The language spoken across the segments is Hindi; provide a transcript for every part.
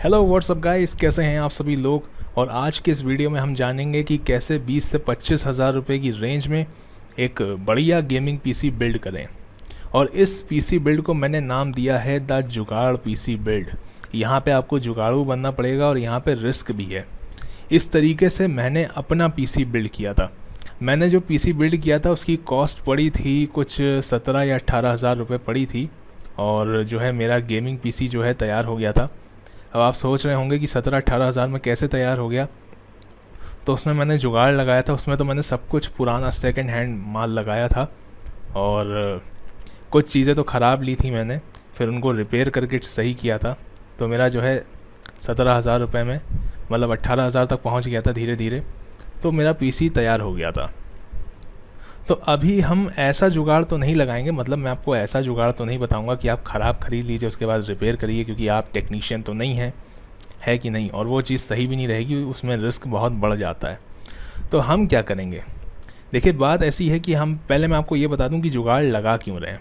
हेलो व्हाट्सअप गाइस, कैसे हैं आप सभी लोग। और आज के इस वीडियो में हम जानेंगे कि कैसे 20 से 25 हज़ार रुपये की रेंज में एक बढ़िया गेमिंग पीसी बिल्ड करें। और इस पीसी बिल्ड को मैंने नाम दिया है द जुगाड़ पीसी बिल्ड। यहाँ पे आपको जुगाड़ू बनना पड़ेगा और यहाँ पे रिस्क भी है। इस तरीके से मैंने अपना पीसी बिल्ड किया था। मैंने जो पीसी बिल्ड किया था उसकी कॉस्ट पड़ी थी कुछ 17 या 18 हज़ार रुपये पड़ी थी। और जो है मेरा गेमिंग पीसी जो है तैयार हो गया था। अब आप सोच रहे होंगे कि 17-18 हज़ार में कैसे तैयार हो गया। तो उसमें मैंने जुगाड़ लगाया था। उसमें तो मैंने सब कुछ पुराना सेकंड हैंड माल लगाया था और कुछ चीज़ें तो ख़राब ली थी मैंने, फिर उनको रिपेयर करके सही किया था। तो मेरा जो है 17 हज़ार रुपये में मतलब 18 हज़ार तक पहुंच गया था धीरे धीरे। तो मेरा पीसी तैयार हो गया था। तो अभी हम ऐसा जुगाड़ तो नहीं लगाएंगे, मतलब मैं आपको ऐसा जुगाड़ तो नहीं बताऊंगा कि आप ख़राब ख़रीद लीजिए उसके बाद रिपेयर करिए, क्योंकि आप टेक्नीशियन तो नहीं हैं, है कि नहीं। और वो चीज़ सही भी नहीं रहेगी, उसमें रिस्क बहुत बढ़ जाता है। तो हम क्या करेंगे, देखिए बात ऐसी है कि हम पहले मैं आपको ये बता दूं कि जुगाड़ लगा क्यों रहे हैं।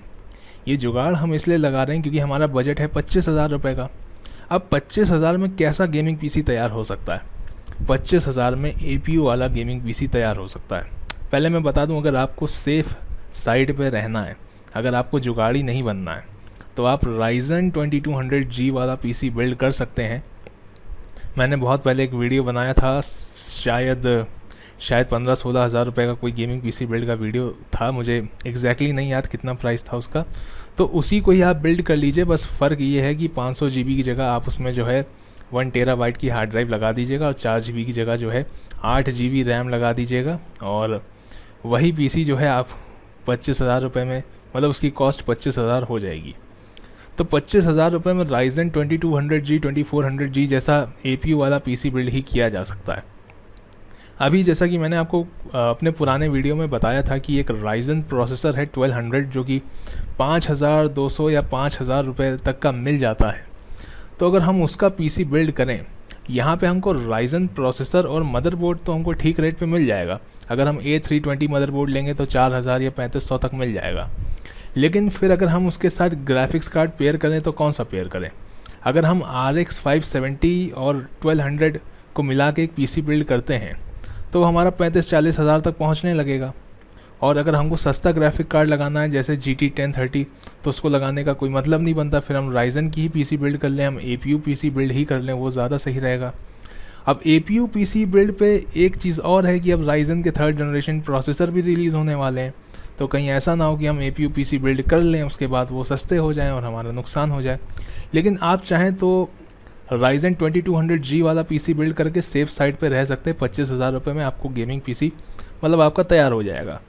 ये जुगाड़ हम इसलिए लगा रहे हैं क्योंकि हमारा बजट है 25 हज़ार रुपये का। अब 25 हज़ार में कैसा गेमिंग पीसी तैयार हो सकता है। 25 हज़ार में APU वाला गेमिंग पीसी तैयार हो सकता है। पहले मैं बता दूं, अगर आपको सेफ़ साइड पे रहना है, अगर आपको जुगाड़ी नहीं बनना है, तो आप Ryzen 2200G वाला पीसी बिल्ड कर सकते हैं। मैंने बहुत पहले एक वीडियो बनाया था, शायद 15-16 हज़ार रुपये का कोई गेमिंग पीसी बिल्ड का वीडियो था। मुझे एग्जैक्टली नहीं याद कितना प्राइस था उसका। तो उसी को ही आप बिल्ड कर लीजिए। बस फ़र्क ये है कि 500 GB की जगह आप उसमें जो है 1 टेराबाइट की हार्ड ड्राइव लगा दीजिएगा और 4 GB की जगह जो है 8 GB रैम लगा दीजिएगा। और वही पीसी जो है आप 25 हज़ार रुपये में, मतलब उसकी कॉस्ट 25 हज़ार हो जाएगी। तो 25 हज़ार रुपये में Ryzen 2200G 2400G जैसा APU वाला पीसी बिल्ड ही किया जा सकता है। अभी जैसा कि मैंने आपको अपने पुराने वीडियो में बताया था कि एक Ryzen प्रोसेसर है 1200 जो कि 5200 या 5000 रुपये तक का मिल जाता है। तो अगर हम उसका पीसी बिल्ड करें, यहाँ पे हमको Ryzen प्रोसेसर और मदरबोर्ड तो हमको ठीक रेट पे मिल जाएगा। अगर हम A320 मदरबोर्ड लेंगे तो 4000 या 3500 तक मिल जाएगा। लेकिन फिर अगर हम उसके साथ ग्राफिक्स कार्ड पेयर करें तो कौन सा पेयर करें। अगर हम RX 570 और 1200 को मिला के एक पीसी बिल्ड करते हैं तो हमारा 35-40 हज़ार तक पहुँचने लगेगा। और अगर हमको सस्ता ग्राफिक कार्ड लगाना है जैसे GT 1030, तो उसको लगाने का कोई मतलब नहीं बनता। फिर हम Ryzen की ही पीसी बिल्ड कर लें, हम APU पीसी बिल्ड ही कर लें, वो ज़्यादा सही रहेगा। अब APU पीसी बिल्ड पे एक चीज़ और है कि अब Ryzen के 3rd जनरेशन प्रोसेसर भी रिलीज़ होने वाले हैं। तो कहीं ऐसा ना हो कि हम APU पीसी बिल्ड कर लें, उसके बाद वो सस्ते हो जाएं और हमारा नुकसान हो जाए। लेकिन आप चाहें तो Ryzen 2200G वाला पीसी बिल्ड करके सेफ साइड पे रह सकते हैं। 25 हज़ार रुपये में आपको गेमिंग पीसी मतलब आपका तैयार हो जाएगा।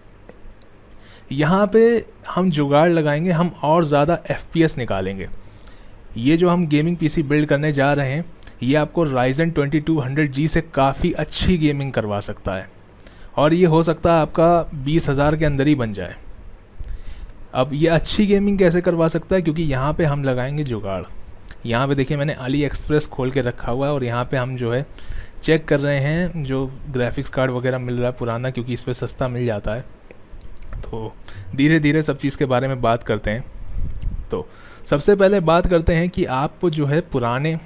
यहाँ पे हम जुगाड़ लगाएंगे, हम और ज़्यादा FPS निकालेंगे। ये जो हम गेमिंग पीसी बिल्ड करने जा रहे हैं, ये आपको Ryzen 2200G से काफ़ी अच्छी गेमिंग करवा सकता है। और ये हो सकता है आपका 20 हज़ार के अंदर ही बन जाए। अब ये अच्छी गेमिंग कैसे करवा सकता है, क्योंकि यहाँ पे हम लगाएंगे जुगाड़। यहाँ पे देखिए मैंने AliExpress खोल के रखा हुआ है और यहाँ पे हम जो है चेक कर रहे हैं जो ग्राफिक्स कार्ड वगैरह मिल रहा है पुराना, क्योंकि इस पर सस्ता मिल जाता है। तो धीरे धीरे सब चीज़ के बारे में बात करते हैं। तो सबसे पहले बात करते हैं कि आपको जो है पुराने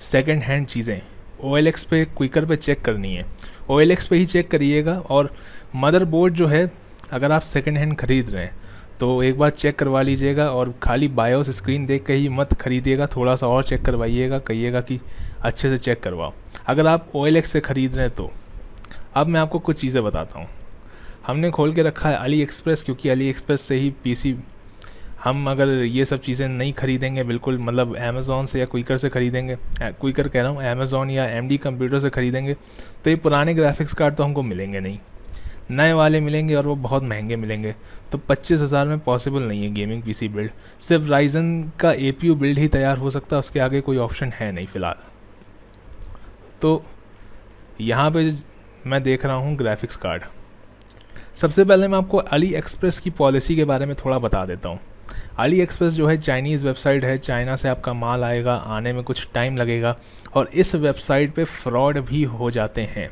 सेकंड हैंड चीज़ें OLX पे, क्विकर पे चेक करनी है। OLX पे ही चेक करिएगा। और मदरबोर्ड जो है, अगर आप सेकंड हैंड ख़रीद रहे हैं तो एक बार चेक करवा लीजिएगा। और खाली बायोस स्क्रीन देख के ही मत खरीदिएगा, थोड़ा सा और चेक करवाइएगा, कहिएगा कि अच्छे से चेक करवाओ अगर आप OLX से ख़रीद रहे हैं तो। अब मैं आपको कुछ चीज़ें बताता हूँ। हमने खोल के रखा है AliExpress, क्योंकि AliExpress से ही पीसी हम अगर ये सब चीज़ें नहीं खरीदेंगे बिल्कुल, मतलब Amazon से या क्विकर से खरीदेंगे, क्विकर कह रहा हूँ, Amazon या MD कंप्यूटर से खरीदेंगे, तो ये पुराने ग्राफिक्स कार्ड तो हमको मिलेंगे नहीं, नए वाले मिलेंगे और वो बहुत महंगे मिलेंगे। तो 25 हज़ार में पॉसिबल नहीं है गेमिंग पीसी बिल्ड। सिर्फ Ryzen का APU बिल्ड ही तैयार हो सकता है, उसके आगे कोई ऑप्शन है नहीं फ़िलहाल। तो यहाँ पे मैं देख रहा हूँ ग्राफिक्स कार्ड। सबसे पहले मैं आपको AliExpress की पॉलिसी के बारे में थोड़ा बता देता हूँ। AliExpress जो है चाइनीज़ वेबसाइट है, चाइना से आपका माल आएगा, आने में कुछ टाइम लगेगा और इस वेबसाइट पे फ्रॉड भी हो जाते हैं।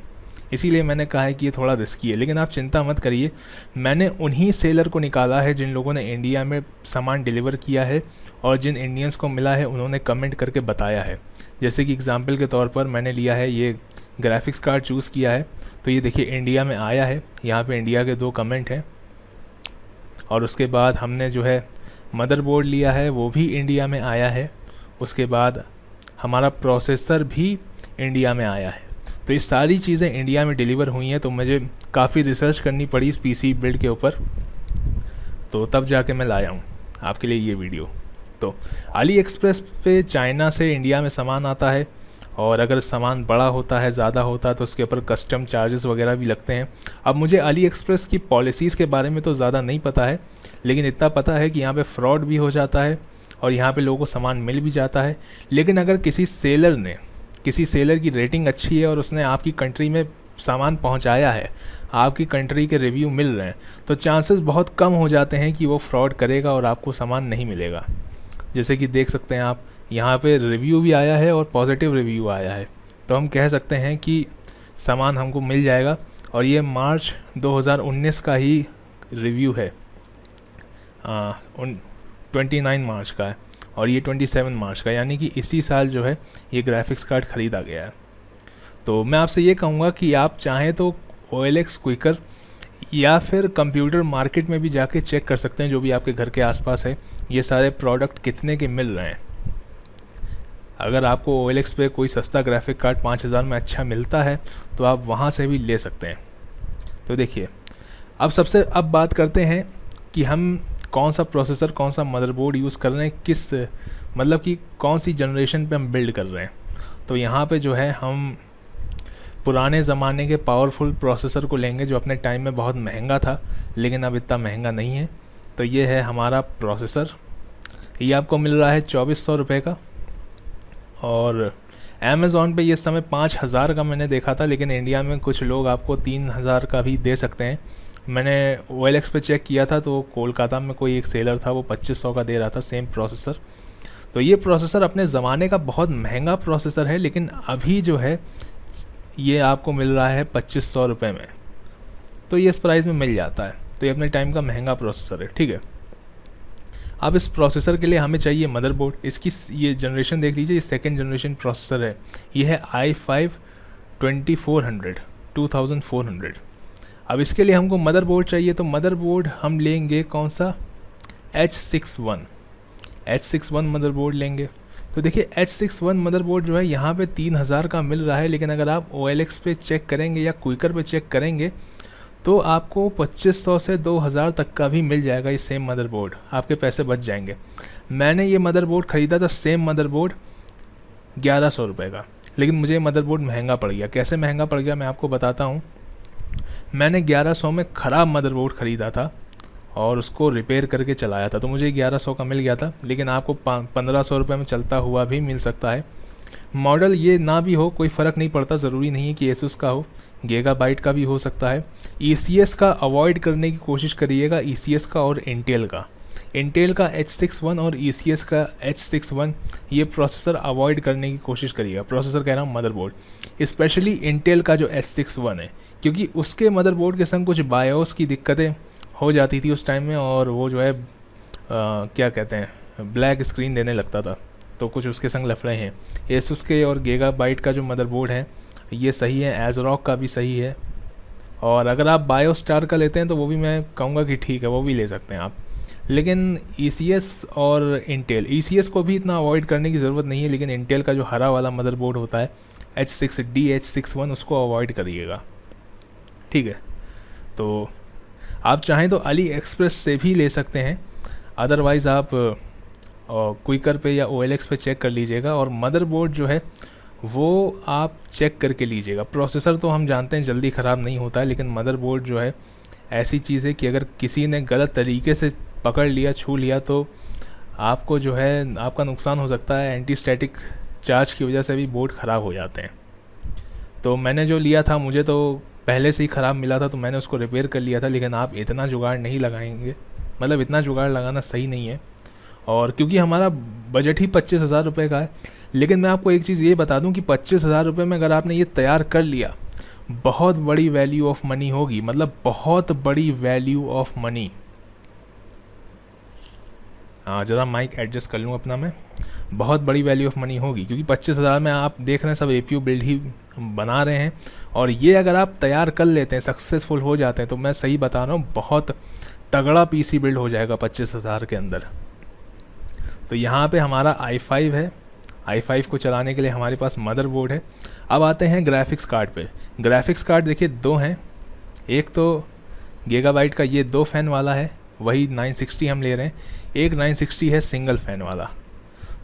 इसीलिए मैंने कहा है कि ये थोड़ा रिस्की है। लेकिन आप चिंता मत करिए, मैंने उन्हीं सेलर को निकाला है जिन लोगों ने इंडिया में सामान डिलीवर किया है, और जिन इंडियंस को मिला है उन्होंने कमेंट करके बताया है। जैसे कि एग्जांपल के तौर पर मैंने लिया है ये ग्राफिक्स कार्ड चूज़ किया है, तो ये देखिए इंडिया में आया है, यहाँ पे इंडिया के 2 कमेंट हैं। और उसके बाद हमने जो है मदरबोर्ड लिया है, वो भी इंडिया में आया है। उसके बाद हमारा प्रोसेसर भी इंडिया में आया है। तो ये सारी चीज़ें इंडिया में डिलीवर हुई हैं, तो मुझे काफ़ी रिसर्च करनी पड़ी इस पीसी बिल्ड के ऊपर, तो तब जाके मैं लाया हूँ आपके लिए ये वीडियो। तो अली एक्सप्रेस पे चाइना से इंडिया में सामान आता है, और अगर सामान बड़ा होता है, ज़्यादा होता है, तो उसके ऊपर कस्टम चार्जेस वगैरह भी लगते हैं। अब मुझे अली एक्सप्रेस की पॉलिसीज़ के बारे में तो ज़्यादा नहीं पता है, लेकिन इतना पता है कि यहाँ पे फ्रॉड भी हो जाता है और यहाँ पे लोगों को सामान मिल भी जाता है। लेकिन अगर किसी सेलर की रेटिंग अच्छी है और उसने आपकी कंट्री में सामान पहुँचाया है, आपकी कंट्री के रिव्यू मिल रहे हैं, तो चांसेस बहुत कम हो जाते हैं कि वो फ्रॉड करेगा और आपको सामान नहीं मिलेगा। जैसे कि देख सकते हैं आप, यहाँ पे रिव्यू भी आया है और पॉजिटिव रिव्यू आया है, तो हम कह सकते हैं कि सामान हमको मिल जाएगा। और ये मार्च 2019 का ही रिव्यू है, 29 मार्च का है, और ये 27 मार्च का, यानी कि इसी साल जो है ये ग्राफिक्स कार्ड ख़रीदा गया है। तो मैं आपसे ये कहूँगा कि आप चाहें तो OLX क्विकर या फिर कंप्यूटर मार्केट में भी जाके चेक कर सकते हैं, जो भी आपके घर के आसपास है, ये सारे प्रोडक्ट कितने के मिल रहे हैं। अगर आपको OLX पे कोई सस्ता ग्राफिक कार्ड 5000 में अच्छा मिलता है, तो आप वहाँ से भी ले सकते हैं। तो देखिए, अब बात करते हैं कि हम कौन सा प्रोसेसर, कौन सा मदरबोर्ड यूज़ कर रहे हैं, किस मतलब कि कौन सी जनरेशन पे हम बिल्ड कर रहे हैं। तो यहाँ पे जो है हम पुराने ज़माने के पावरफुल प्रोसेसर को लेंगे, जो अपने टाइम में बहुत महंगा था, लेकिन अब इतना महंगा नहीं है। तो ये है हमारा प्रोसेसर, ये आपको मिल रहा है 2400 रुपये का, और अमेज़ॉन पे ये समय 5000 का मैंने देखा था, लेकिन इंडिया में कुछ लोग आपको 3000 का भी दे सकते हैं। मैंने OLX पे चेक किया था, तो कोलकाता में कोई एक सेलर था, वो 2500 का दे रहा था सेम प्रोसेसर। तो ये प्रोसेसर अपने ज़माने का बहुत महंगा प्रोसेसर है, लेकिन अभी जो है ये आपको मिल रहा है 2500 रुपये में, तो ये इस प्राइस में मिल जाता है। तो ये अपने टाइम का महंगा प्रोसेसर है, ठीक है। अब इस प्रोसेसर के लिए हमें चाहिए मदरबोर्ड। इसकी ये जनरेशन देख लीजिए, ये 2nd जनरेशन प्रोसेसर है, ये है i5 2400। अब इसके लिए हमको मदरबोर्ड चाहिए, तो मदरबोर्ड हम लेंगे कौन सा, H61 मदरबोर्ड लेंगे। तो देखिए H61 मदरबोर्ड जो है यहाँ पे 3000 का मिल रहा है, लेकिन अगर आप OLX पे चेक करेंगे या क्विकर पे चेक करेंगे, तो आपको 2500 से 2000 तक का भी मिल जाएगा ये सेम मदरबोर्ड, आपके पैसे बच जाएंगे। मैंने ये मदरबोर्ड ख़रीदा था, सेम मदरबोर्ड 1100 रुपये का, लेकिन मुझे मदरबोर्ड महंगा पड़ गया। कैसे महंगा पड़ गया मैं आपको बताता हूँ। मैंने 1100 में ख़राब मदरबोर्ड ख़रीदा था और उसको रिपेयर करके चलाया था, तो मुझे 1100 का मिल गया था, लेकिन आपको 1500 रुपये में चलता हुआ भी मिल सकता है। मॉडल ये ना भी हो, कोई फ़र्क नहीं पड़ता, ज़रूरी नहीं है कि एसुस का हो, गीगाबाइट का भी हो सकता है। ECS का अवॉइड करने की कोशिश करिएगा, ECS का और इंटेल का H61 और ECS का H61, ये प्रोसेसर अवॉइड करने की कोशिश करिएगा। प्रोसेसर कह रहा हूँ, मदरबोर्ड, स्पेशली इंटेल का जो H61 है, क्योंकि उसके मदरबोर्ड के संग कुछ बायोस की दिक्कतें हो जाती थी उस टाइम में, और वो जो है क्या कहते हैं, ब्लैक स्क्रीन देने लगता था, तो कुछ उसके संग लफड़े हैं। एसुस के और गीगाबाइट का जो मदरबोर्ड है ये सही है, एज़रॉक का भी सही है, और अगर आप बायोस्टार का लेते हैं तो वो भी मैं कहूँगा कि ठीक है, वो भी ले सकते हैं आप। लेकिन ECS और इंटेल, ECS को भी इतना अवॉइड करने की ज़रूरत नहीं है, लेकिन इंटेल का जो हरा वाला मदरबोर्ड होता है H6D H61, उसको अवॉइड करिएगा, ठीक है। तो आप चाहें तो अली एक्सप्रेस से भी ले सकते हैं, अदरवाइज़ आप क्विकर पे या OLX पे चेक कर लीजिएगा, और मदरबोर्ड जो है वो आप चेक करके लीजिएगा। प्रोसेसर तो हम जानते हैं जल्दी ख़राब नहीं होता है, लेकिन मदरबोर्ड जो है ऐसी चीज़ है कि अगर किसी ने गलत तरीके से पकड़ लिया, छू लिया, तो आपको जो है आपका नुकसान हो सकता है। एंटी स्टैटिक चार्ज की वजह से भी बोर्ड ख़राब हो जाते हैं। तो मैंने जो लिया था, मुझे तो पहले से ही ख़राब मिला था, तो मैंने उसको रिपेयर कर लिया था, लेकिन आप इतना जुगाड़ नहीं लगाएंगे, मतलब इतना जुगाड़ लगाना सही नहीं है, और क्योंकि हमारा बजट ही 25,000 रुपये का है। लेकिन मैं आपको एक चीज़ ये बता दूं कि 25,000 रुपये में अगर आपने ये तैयार कर लिया, बहुत बड़ी वैल्यू ऑफ मनी होगी, मतलब बहुत बड़ी वैल्यू ऑफ मनी। हाँ, ज़रा माइक एडजस्ट कर लूँ अपना मैं। बहुत बड़ी वैल्यू ऑफ मनी होगी, क्योंकि 25,000 में आप देख रहे हैं सब APU बिल्ड ही बना रहे हैं, और ये अगर आप तैयार कर लेते हैं, सक्सेसफुल हो जाते हैं, तो मैं सही बता रहा हूँ बहुत तगड़ा PC बिल्ड हो जाएगा 25,000 के अंदर। तो यहाँ पे हमारा i5 है, i5 को चलाने के लिए हमारे पास मदरबोर्ड है। अब आते हैं ग्राफिक्स कार्ड पे। ग्राफिक्स कार्ड देखिए दो हैं, एक तो गीगाबाइट का ये 2 फैन वाला है, वही 960 हम ले रहे हैं, एक 960 है सिंगल फ़ैन वाला।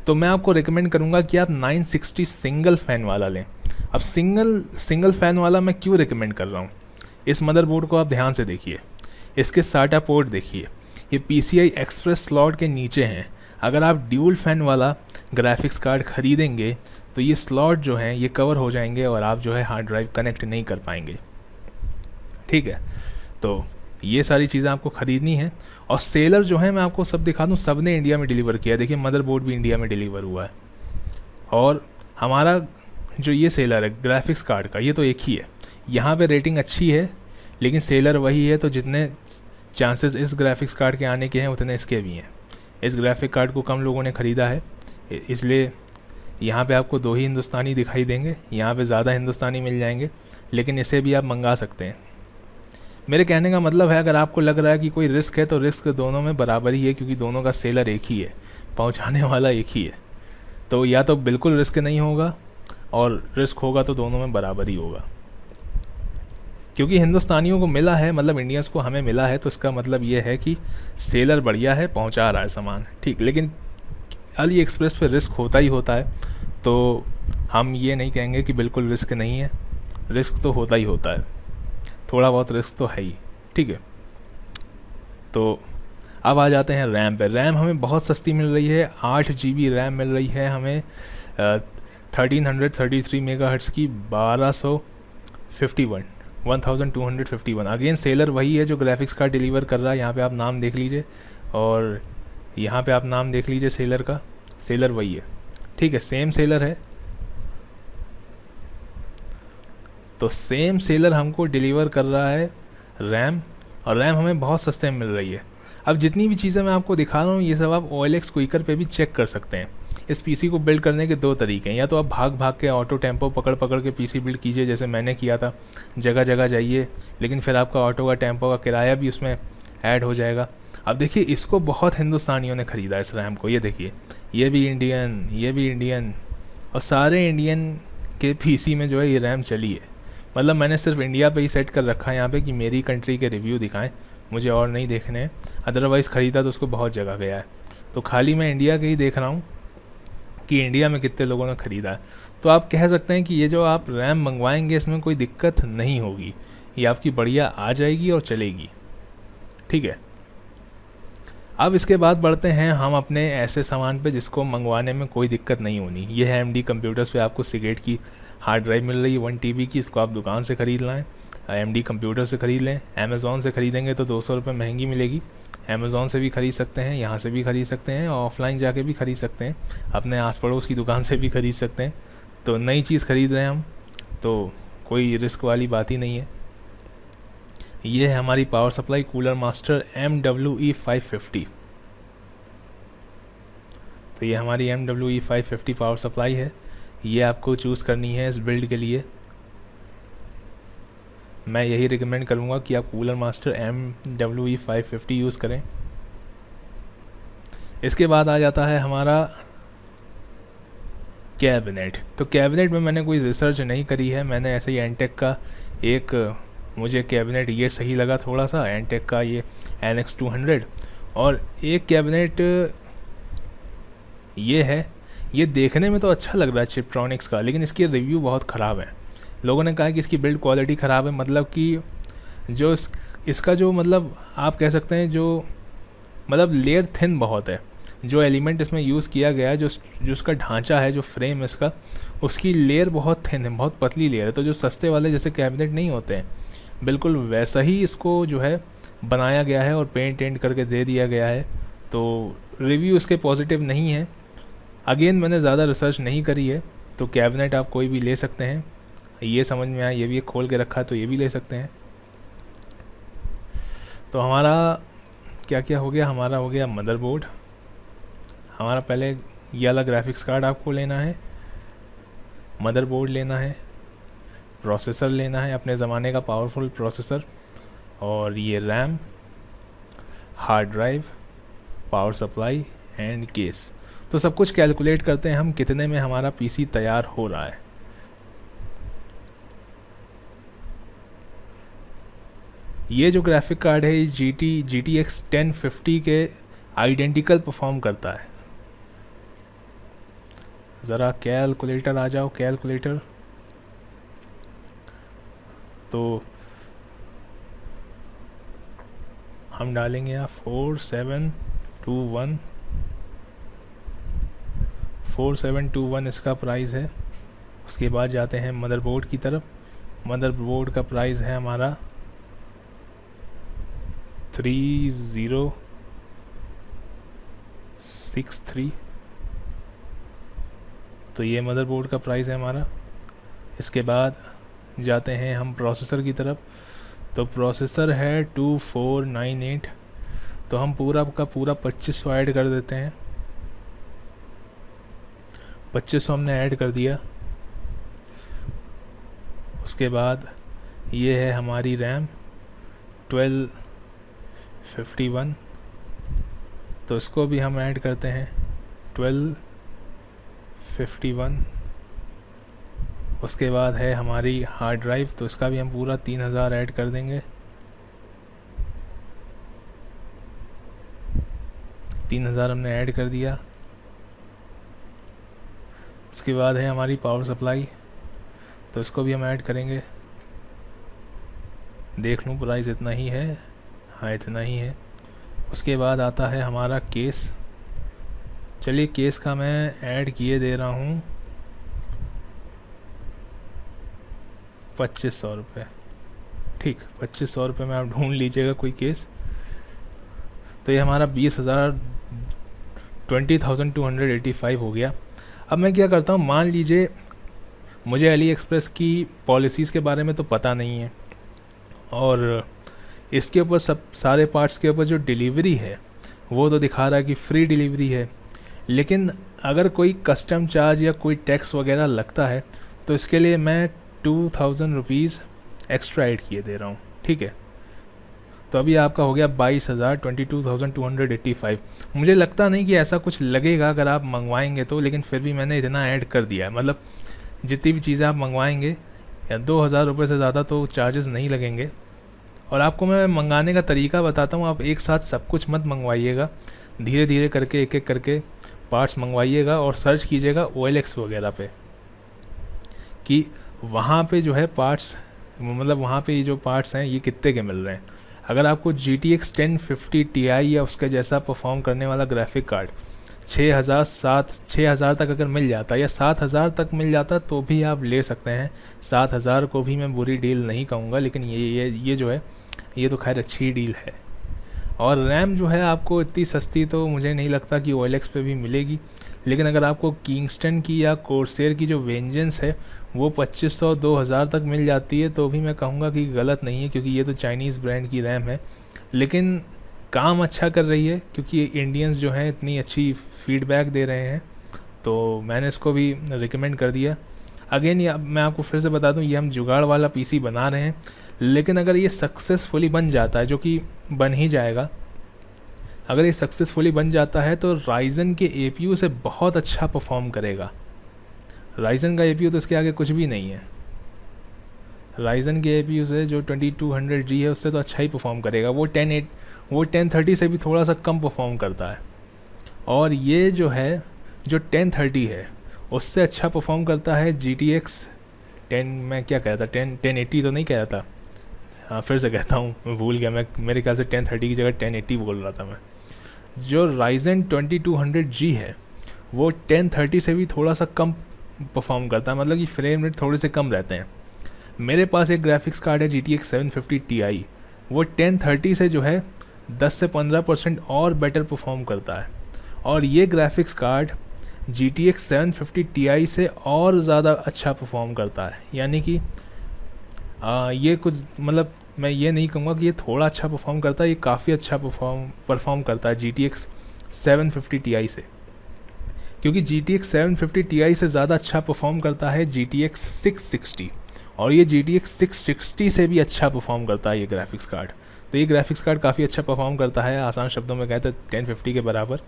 तो मैं आपको रिकमेंड करूँगा कि आप 960 सिंगल फ़ैन वाला लें। अब सिंगल फ़ैन वाला मैं क्यों रिकमेंड कर रहा हूँ, इस मदरबोर्ड को आप ध्यान से देखिए, इसके SATA पोर्ट देखिए, ये PCI एक्सप्रेस स्लॉट के नीचे हैं। अगर आप ड्यूल फैन वाला ग्राफिक्स कार्ड ख़रीदेंगे तो ये स्लॉट जो हैं ये कवर हो जाएंगे और आप जो है हार्ड ड्राइव कनेक्ट नहीं कर पाएंगे। ठीक है, तो ये सारी चीज़ें आपको ख़रीदनी है। और सेलर जो है मैं आपको सब दिखा दूँ, सब ने इंडिया में डिलीवर किया। देखिए मदरबोर्ड भी इंडिया में डिलीवर हुआ है, और हमारा जो ये सेलर है ग्राफिक्स कार्ड का, ये तो एक ही है। यहाँ पे रेटिंग अच्छी है, लेकिन सेलर वही है, तो जितने चांसेस इस ग्राफिक्स कार्ड के आने के हैं उतने इसके भी हैं। इस ग्राफिक कार्ड को कम लोगों ने ख़रीदा है, इसलिए यहाँ पे आपको 2 ही हिंदुस्तानी दिखाई देंगे, यहाँ पे ज़्यादा हिंदुस्तानी मिल जाएंगे, लेकिन इसे भी आप मंगा सकते हैं। मेरे कहने का मतलब है, अगर आपको लग रहा है कि कोई रिस्क है, तो रिस्क दोनों में बराबर ही है, क्योंकि दोनों का सेलर एक ही है, पहुँचाने वाला एक ही है। तो या तो बिल्कुल रिस्क नहीं होगा, और रिस्क होगा तो दोनों में बराबर ही होगा। क्योंकि हिंदुस्तानियों को मिला है, मतलब इंडियंस को हमें मिला है, तो इसका मतलब ये है कि सेलर बढ़िया है, पहुंचा रहा है सामान, ठीक। लेकिन अली एक्सप्रेस पे रिस्क होता ही होता है, तो हम ये नहीं कहेंगे कि बिल्कुल रिस्क नहीं है, रिस्क तो होता ही होता है, थोड़ा बहुत रिस्क तो है ही। ठीक है, तो अब आ जाते हैं रैम पे। रैम हमें बहुत सस्ती मिल रही है, 8 GB रैम मिल रही है हमें 1333 मेगाहर्ट्ज़ की 1251। अगेन सेलर वही है जो ग्राफिक्स कार्ड डिलीवर कर रहा है। यहाँ पे आप नाम देख लीजिए, और यहाँ पे आप नाम देख लीजिए सेलर का, सेलर वही है। ठीक है, सेम सेलर है, तो सेम सेलर हमको डिलीवर कर रहा है रैम, और रैम हमें बहुत सस्ते में मिल रही है। अब जितनी भी चीज़ें मैं आपको दिखा रहा हूँ, ये सब आप OLX क्विकर पे भी चेक कर सकते हैं। इस PC को बिल्ड करने के 2 तरीके हैं, या तो आप भाग के ऑटो टेम्पो पकड़ के PC बिल्ड कीजिए, जैसे मैंने किया था, जगह जगह जाइए, लेकिन फिर आपका ऑटो का टेम्पो का किराया भी उसमें ऐड हो जाएगा। अब देखिए, इसको बहुत हिंदुस्तानियों ने ख़रीदा इस रैम को, ये देखिए, ये भी इंडियन, और सारे इंडियन के PC में जो है ये रैम चली है। मतलब मैंने सिर्फ इंडिया पे ही सेट कर रखा है यहाँ पे कि मेरी कंट्री के रिव्यू दिखाएं, मुझे और नहीं देखने हैं। अदरवाइज़ ख़रीदा तो उसको बहुत जगह गया है, तो खाली मैं इंडिया के ही देख रहा हूँ कि इंडिया में कितने लोगों ने ख़रीदा है। तो आप कह सकते हैं कि ये जो आप रैम मंगवाएंगे इसमें कोई दिक्कत नहीं होगी, ये आपकी बढ़िया आ जाएगी और चलेगी। ठीक है, अब इसके बाद बढ़ते हैं हम अपने ऐसे सामान पे जिसको मंगवाने में कोई दिक्कत नहीं होनी। ये है AMD कंप्यूटर्स पे आपको सीगेट की हार्ड ड्राइव मिल रही है 1 TB की। इसको आप दुकान से ख़रीद लाएँ, AMD कंप्यूटर से ख़रीद लें। अमेज़ॉन से ख़रीदेंगे तो 200 रुपये महंगी मिलेगी, अमेज़ॉन से भी ख़रीद सकते हैं, यहाँ से भी ख़रीद सकते हैं, ऑफ़लाइन जाके भी ख़रीद सकते हैं, अपने आस पड़ोस की दुकान से भी ख़रीद सकते हैं। तो नई चीज़ ख़रीद रहे हैं हम, तो कोई रिस्क वाली बात ही नहीं है। ये है हमारी power supply cooler master MWE 550। तो ये हमारी MWE 550 पावर सप्लाई है, ये आपको चूज़ करनी है इस बिल्ड के लिए। मैं यही रिकमेंड करूँगा कि आप कूलर मास्टर MWE 550 यूज़ करें। इसके बाद आ जाता है हमारा कैबिनेट। तो कैबिनेट में मैंने कोई रिसर्च नहीं करी है, मैंने ऐसे ही एंटेक का एक, मुझे कैबिनेट ये सही लगा थोड़ा सा, एंटेक का ये NX 200, और एक कैबिनेट ये है। ये देखने में तो अच्छा लग रहा है चिपट्रॉनिक्स का, लेकिन इसकी रिव्यू बहुत ख़राब है। लोगों ने कहा कि इसकी बिल्ड क्वालिटी ख़राब है, मतलब कि जो इसका जो मतलब आप कह सकते हैं जो मतलब लेयर थिन बहुत है। जो एलिमेंट इसमें यूज़ किया गया है, जो उसका ढांचा है, जो फ्रेम है इसका, उसकी लेयर बहुत थिन है, बहुत पतली लेयर है। तो जो सस्ते वाले जैसे कैबिनेट नहीं होते हैं, बिल्कुल वैसा ही इसको जो है बनाया गया है और पेंट करके दे दिया गया है। तो रिव्यू इसके पॉजिटिव नहीं है। अगेन मैंने ज़्यादा रिसर्च नहीं करी है, तो कैबिनेट आप कोई भी ले सकते हैं, ये समझ में आया, ये भी एक खोल के रखा है तो ये भी ले सकते हैं। तो हमारा क्या क्या हो गया, हमारा हो गया मदरबोर्ड। हमारा पहले ये वाला ग्राफिक्स कार्ड आपको लेना है, मदरबोर्ड लेना है, प्रोसेसर लेना है अपने ज़माने का पावरफुल प्रोसेसर, और ये RAM, hard drive, power supply and case. तो सब कुछ कैलकुलेट करते हैं हम कितने में हमारा पीसी तैयार हो रहा है। ये जो ग्राफिक कार्ड है इस GTX 1050 के आइडेंटिकल परफॉर्म करता है। ज़रा कैलकुलेटर आ जाओ, कैलकुलेटर। तो हम डालेंगे यहाँ 4721 इसका प्राइस है। उसके बाद जाते हैं मदरबोर्ड की तरफ। मदरबोर्ड का प्राइस है हमारा 3063। तो ये मदरबोर्ड का प्राइस है हमारा। इसके बाद जाते हैं हम प्रोसेसर की तरफ। तो प्रोसेसर है 2498। तो हम पूरा का पूरा 2500 ऐड कर देते हैं। 2500 हमने ऐड कर दिया। उसके बाद ये है हमारी रैम 1251। तो इसको भी हम ऐड करते हैं 1251। उसके बाद है हमारी हार्ड ड्राइव, तो इसका भी हम पूरा 3000 ऐड कर देंगे। 3000 हमने ऐड कर दिया। उसके बाद है हमारी पावर सप्लाई, तो इसको भी हम ऐड करेंगे। देख लूँ प्राइस इतना ही है, हाँ इतना ही है। उसके बाद आता है हमारा केस। चलिए केस का मैं ऐड किए दे रहा हूँ 2500 रुपये। ठीक, 2500 रुपये में आप ढूंढ लीजिएगा कोई केस। तो ये हमारा 20,285 हो गया। अब मैं क्या करता हूँ, मान लीजिए मुझे अली एक्सप्रेस की पॉलिसीज़ के बारे में तो पता नहीं है, और इसके ऊपर सब सारे पार्ट्स के ऊपर जो डिलीवरी है वो तो दिखा रहा है कि फ्री डिलीवरी है, लेकिन अगर कोई कस्टम चार्ज या कोई टैक्स वगैरह लगता है तो इसके लिए मैं 2000 रुपीज़ एक्स्ट्रा ऐड किए दे रहा हूँ। ठीक है, तो अभी आपका हो गया 22,285। मुझे लगता नहीं कि ऐसा कुछ लगेगा अगर आप मंगवाएंगे तो, लेकिन फिर भी मैंने इतना ऐड कर दिया है। मतलब जितनी भी चीज़ें आप मंगवाएंगे या 2000 रुपये से ज़्यादा तो चार्जेस नहीं लगेंगे। और आपको मैं मंगाने का तरीका बताता हूँ, आप एक साथ सब कुछ मत मंगवाइएगा, धीरे धीरे करके एक एक करके पार्ट्स मंगवाइएगा और सर्च कीजिएगा OLX वगैरह पे कि वहाँ पे जो है पार्ट्स, मतलब वहाँ पे ये जो पार्ट्स हैं ये कितने के मिल रहे हैं। अगर आपको GTX 1050 Ti या उसका जैसा परफॉर्म करने वाला ग्राफिक कार्ड 6000 तक अगर मिल जाता है या 7000 तक मिल जाता तो भी आप ले सकते हैं। 7000 को भी मैं बुरी डील नहीं कहूँगा, लेकिन ये जो है ये तो खैर अच्छी डील है। और रैम जो है आपको इतनी सस्ती तो मुझे नहीं लगता कि OLX पे भी मिलेगी, लेकिन अगर आपको किंगस्टन की या कोर्सेर की जो वेंजेंस है वो 2500-2000 तक मिल जाती है तो भी मैं कहूँगा कि गलत नहीं है, क्योंकि ये तो चाइनीज़ ब्रांड की रैम है, लेकिन काम अच्छा कर रही है क्योंकि इंडियंस जो हैं इतनी अच्छी फीडबैक दे रहे हैं, तो मैंने इसको भी रिकमेंड कर दिया। अगेन ये मैं आपको फिर से बता दूं, ये हम जुगाड़ वाला PC बना रहे हैं, लेकिन अगर ये सक्सेसफुली बन जाता है, जो कि बन ही जाएगा, अगर ये सक्सेसफुली बन जाता है तो राइजन के APU से बहुत अच्छा परफॉर्म करेगा। राइजन का APU तो इसके आगे कुछ भी नहीं है। राइजन के APU से जो 2200G है उससे तो अच्छा ही परफॉर्म करेगा। वो 1030 से भी थोड़ा सा कम परफॉर्म करता है, और ये जो है जो 1030 है उससे अच्छा परफॉर्म करता है GTX 10, मैं क्या कह रहा था 1080 तो नहीं कह रहा था, हाँ फिर से कहता हूँ, मैं भूल गया, मैं मेरे ख्याल से 1030 की जगह 1080 बोल रहा था मैं। जो Ryzen 2200G है वो 1030 से भी थोड़ा सा कम परफॉर्म करता है, मतलब कि फ्रेम रेट थोड़े से कम रहते हैं। मेरे पास एक ग्राफिक्स कार्ड है GTX 750 Ti, वो 1030 से जो है 10 से 15% और बेटर परफॉर्म करता है। और ये ग्राफिक्स कार्ड GTX 750 Ti से और ज़्यादा अच्छा परफॉर्म करता है। यानी कि ये कुछ मतलब मैं ये नहीं कहूँगा कि ये थोड़ा अच्छा परफॉर्म करता है, ये काफ़ी अच्छा परफॉर्म करता है GTX 750 Ti से, क्योंकि GTX 750 Ti से ज़्यादा अच्छा परफॉर्म करता है GTX 660, और ये GTX 660 से भी अच्छा परफॉर्म करता है ये ग्राफिक्स कार्ड। तो ये ग्राफिक्स कार्ड काफ़ी अच्छा परफॉर्म करता है, आसान शब्दों में कहते हैं 1050 के बराबर।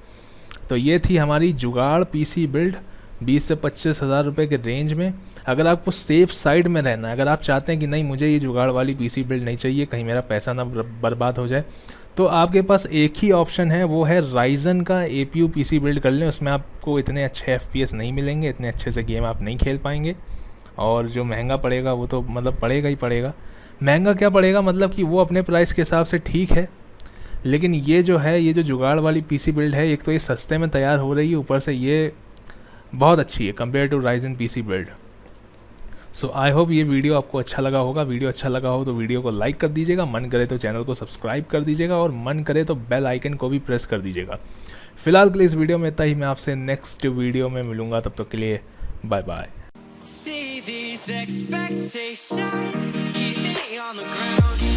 तो ये थी हमारी जुगाड़ पीसी बिल्ड 20 से 25 हज़ार रुपये के रेंज में। अगर आपको सेफ साइड में रहना है, अगर आप चाहते हैं कि नहीं मुझे ये जुगाड़ वाली पीसी बिल्ड नहीं चाहिए, कहीं मेरा पैसा ना बर्बाद हो जाए, तो आपके पास एक ही ऑप्शन है, वो है राइजन का APU पीसी बिल्ड कर लें। उसमें आपको इतने अच्छे FPS नहीं मिलेंगे, इतने अच्छे से गेम आप नहीं खेल पाएंगे, और जो महंगा पड़ेगा वो तो मतलब पड़ेगा ही पड़ेगा। महंगा क्या पड़ेगा, मतलब कि वो अपने प्राइस के हिसाब से ठीक है, लेकिन ये जो है, ये जो जुगाड़ वाली पीसी बिल्ड है, एक तो ये सस्ते में तैयार हो रही है, ऊपर से ये बहुत अच्छी है compare to Ryzen PC build. So I hope ये वीडियो आपको अच्छा लगा होगा। वीडियो अच्छा लगा हो तो वीडियो को लाइक कर दीजिएगा, मन करे तो चैनल को सब्सक्राइब कर दीजिएगा, और मन करे तो बेल आइकन को भी प्रेस कर दीजिएगा। फिलहाल के लिए इस वीडियो में इतना ही, मैं आपसे नेक्स्ट वीडियो में मिलूंगा, तब तक के लिए bye bye. See these expectations keep me on the ground.